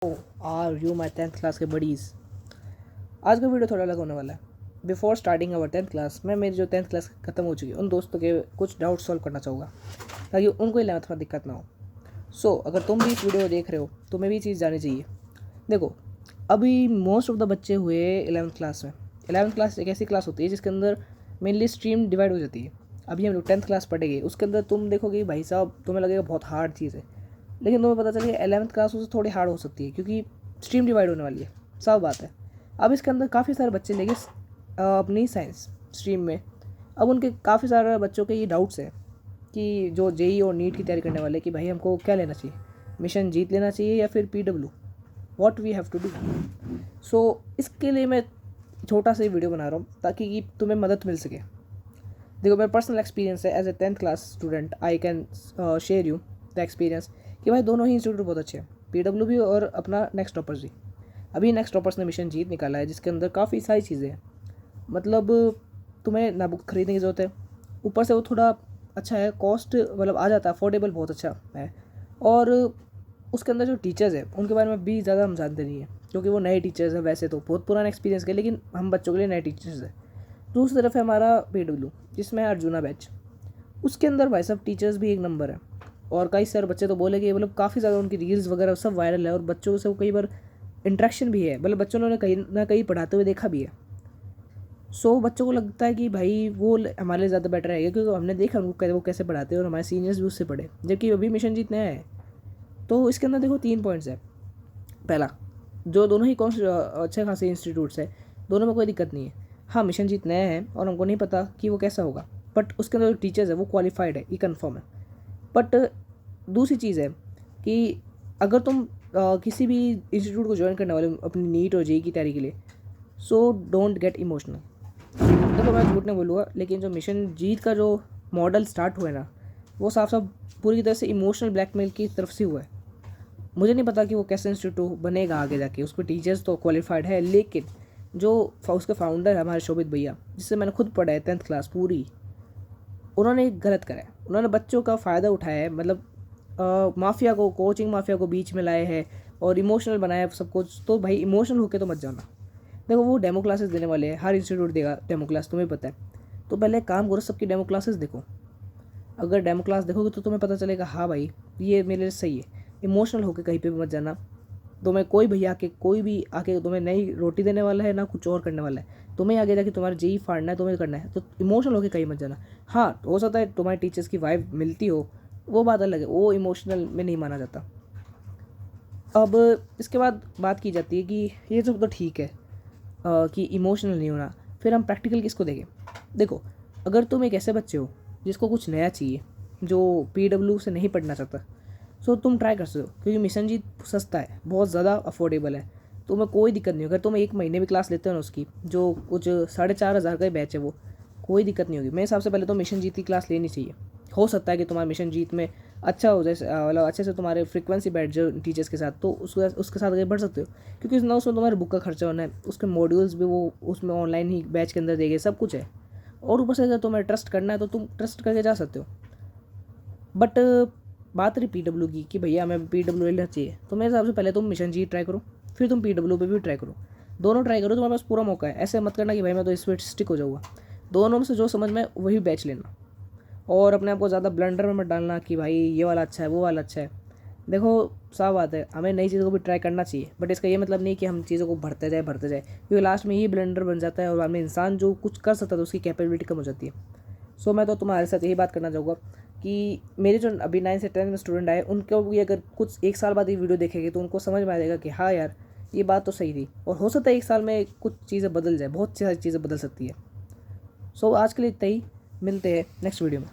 Are you my 10th class के buddies. आज का वीडियो थोड़ा अलग होने वाला है। बिफोर स्टार्टिंग अवर 10th क्लास मैं मेरी जो 10th क्लास खत्म हो चुकी है उन दोस्तों के कुछ डाउट सॉल्व करना चाहूँगा ताकि उनको 11th में दिक्कत ना हो। अगर तुम भी इस वीडियो को देख रहे हो तो तुम्हें भी चीज़ जानी चाहिए। देखो, अभी मोस्ट ऑफ द बच्चे हुए 11th क्लास में। 11th क्लास एक ऐसी क्लास होती है जिसके अंदर मेनली स्ट्रीम डिवाइड हो जाती है। अभी हम लोग 10th क्लास पढ़ेंगे, उसके अंदर तुम देखोगे भाई साहब तुम्हें लगेगा बहुत हार्ड चीज़ है, लेकिन तुम्हें पता चलेगा 11th क्लास उससे थोड़ी हार्ड हो सकती है क्योंकि स्ट्रीम डिवाइड होने वाली है। सब बात है। अब इसके अंदर काफ़ी सारे बच्चे लेंगे अपनी साइंस स्ट्रीम में। अब उनके काफ़ी सारे बच्चों के ये डाउट्स हैं कि जो जेई और नीट की तैयारी करने वाले कि भाई हमको क्या लेना चाहिए, मिशन जीत लेना चाहिए या फिर PW, what we have to do. इसके लिए मैं छोटा सा वीडियो बना रहा हूँ ताकि तुम्हें मदद मिल सके। देखो, मेरा पर्सनल एक्सपीरियंस है as a 10th class student. I can share you the experience कि भाई दोनों ही इंस्टीट्यूट बहुत अच्छे हैं, PW भी और अपना नेक्स्ट टॉपर्स भी। अभी नेक्स्ट टॉपर्स ने मिशन जीत निकाला है जिसके अंदर काफ़ी सारी चीज़ें हैं। मतलब तुम्हें ना बुक खरीदने की ज़रूरत है, ऊपर से वो थोड़ा अच्छा है, कॉस्ट मतलब आ जाता है, अफोर्डेबल बहुत अच्छा है। और उसके अंदर जो टीचर्स है उनके बारे में भी ज़्यादा हम जानते नहीं हैं क्योंकि वो नए टीचर्स हैं। वैसे तो बहुत पुराना एक्सपीरियंस है लेकिन हम बच्चों के लिए नए टीचर्स हैं। दूसरी तरफ है हमारा PW जिसमें है अर्जुना बैच। उसके अंदर भाई साहब टीचर्स भी एक नंबर है और कई सारे बच्चे तो बोले मतलब काफ़ी ज़्यादा उनकी रील्स वगैरह सब वायरल है और बच्चों से कई बार इंटरेक्शन भी है, मतलब बच्चों ने कहीं ना कहीं पढ़ाते हुए देखा भी है। बच्चों को लगता है कि भाई वो हमारे लिए ज़्यादा बेटर है क्योंकि हमने देखा उनको वो कैसे पढ़ाते हैं और हमारे सीनियर्स भी उससे पढ़े, जबकि अभी मिशन जीत नया है। तो इसके अंदर देखो 3 पॉइंट्स है। पहला, जो दोनों ही अच्छे खासे इंस्टीट्यूट्स है, दोनों में कोई दिक्कत नहीं है। हाँ, मिशन जीत नया है और हमको नहीं पता कि वो कैसा होगा, बट उसके अंदर जो टीचर्स है वो क्वालिफाइड है, ये कन्फर्म है। बट दूसरी चीज़ है कि अगर तुम किसी भी इंस्टीट्यूट को ज्वाइन करने वाले हो अपनी नीट और जेई की तैयारी के लिए, डोंट गेट इमोशनल। देखो, मैं झूठ नहीं बोलूँगा लेकिन जो मिशन जीत का जो मॉडल स्टार्ट हुआ है ना, वो साफ साफ पूरी तरह से इमोशनल ब्लैकमेल की तरफ से हुआ है। मुझे नहीं पता कि वो कैसे इंस्टीट्यूट बनेगा आगे जाके, उसके टीचर्स तो क्वालिफाइड है, लेकिन जो उसके फाउंडर है हमारे शोभित भैया, जिससे मैंने खुद पढ़ा है 10th क्लास पूरी, उन्होंने एक गलत करा है। उन्होंने बच्चों का फ़ायदा उठाया है, मतलब माफिया को, कोचिंग माफिया को बीच में लाए हैं और इमोशनल बनाया सब कुछ। तो भाई इमोशनल होके तो मत जाना। देखो, वो डेमो क्लासेस देने वाले हैं, हर इंस्टीट्यूट देगा डेमो क्लास, तुम्हें पता है। तो पहले काम करो, सबकी डेमो क्लासेस देखो। अगर डेमो क्लास देखोगे तो तुम्हें पता चलेगा हाँ भाई ये मेरे लिए सही है। इमोशनल होकर कहीं पे भी मत जाना। तुम्हें कोई भैया आके कोई भी आके तुम्हें नई रोटी देने वाला है ना कुछ और करने वाला है। तुम्हें आगे जाके तुम्हारा जेई फाड़ना है, तुम्हें करना है, तो इमोशनल होकर कहीं मत जाना। हाँ, हो सकता है तुम्हारे टीचर्स की वाइब मिलती हो, वो बात अलग है, वो इमोशनल में नहीं माना जाता। अब इसके बाद बात की जाती है कि ये सब तो ठीक है कि इमोशनल नहीं होना, फिर हम प्रैक्टिकल किसको देंगे। देखो, अगर तुम एक ऐसे बच्चे हो जिसको कुछ नया चाहिए, जो PW से नहीं पढ़ना चाहता, तुम ट्राई कर सकते हो क्योंकि मिशन जीत सस्ता है, बहुत ज़्यादा अफोर्डेबल है। तुम्हें कोई दिक्कत नहीं होगी। अगर तुम एक महीने में क्लास लेते हो ना उसकी, जो कुछ 4,500 का ही बैच है, वो कोई दिक्कत नहीं होगी। मेरे हिसाब से पहले तो मिशन जीत की क्लास लेनी चाहिए। हो सकता है कि तुम्हारा मिशन जीत में अच्छा हो, जैसे मतलब अच्छे से तुम्हारे फ्रीक्वेंसी बैठ जाओ टीचर्स के साथ, तो उसके साथ आगे बढ़ सकते हो क्योंकि ना उसमें तुम्हारे बुक का खर्चा होना है, उसके मॉड्यूल्स भी वो उसमें ऑनलाइन ही बैच के अंदर देंगे, सब कुछ है। और ऊपर से अगर तुम्हें ट्रस्ट करना है तो तुम ट्रस्ट करके जा सकते हो। बट बात रही PW की कि भैया हमें PW लेना चाहिए, तो मेरे हिसाब से पहले तुम मिशन जी ट्राई करो, फिर तुम PW पे भी ट्राई करो। दोनों ट्राई करो, तुम्हारे पास पूरा मौका है। ऐसे मत करना कि भाई मैं तो इस पर स्टिक हो जाऊँगा। दोनों में से जो समझ में वही बैच लेना और अपने आप को ज़्यादा ब्लंडर में मत डालना कि भाई ये वाला अच्छा है वो वाला अच्छा है। देखो, साफ बात है, हमें नई चीज़ों को भी ट्राई करना चाहिए, बट इसका ये मतलब नहीं कि हम चीज़ों को भरते जाए क्योंकि लास्ट में ये ब्लंडर बन जाता है और बाद में इंसान जो कुछ कर सकता था उसकी कैपेबिलिटी कम हो जाती है। मैं तो तुम्हारे साथ यही बात करना चाहूँगा कि मेरे जो अभी 9 से 10 में स्टूडेंट आए, उनको भी अगर कुछ 1 साल बाद ये वीडियो देखेंगे तो उनको समझ में आ जाएगा कि हाँ यार ये बात तो सही थी, और हो सकता है 1 साल में कुछ चीज़ें बदल जाए, बहुत सारी चीज़ें बदल सकती है। आज के लिए इतना ही, मिलते हैं नेक्स्ट वीडियो में।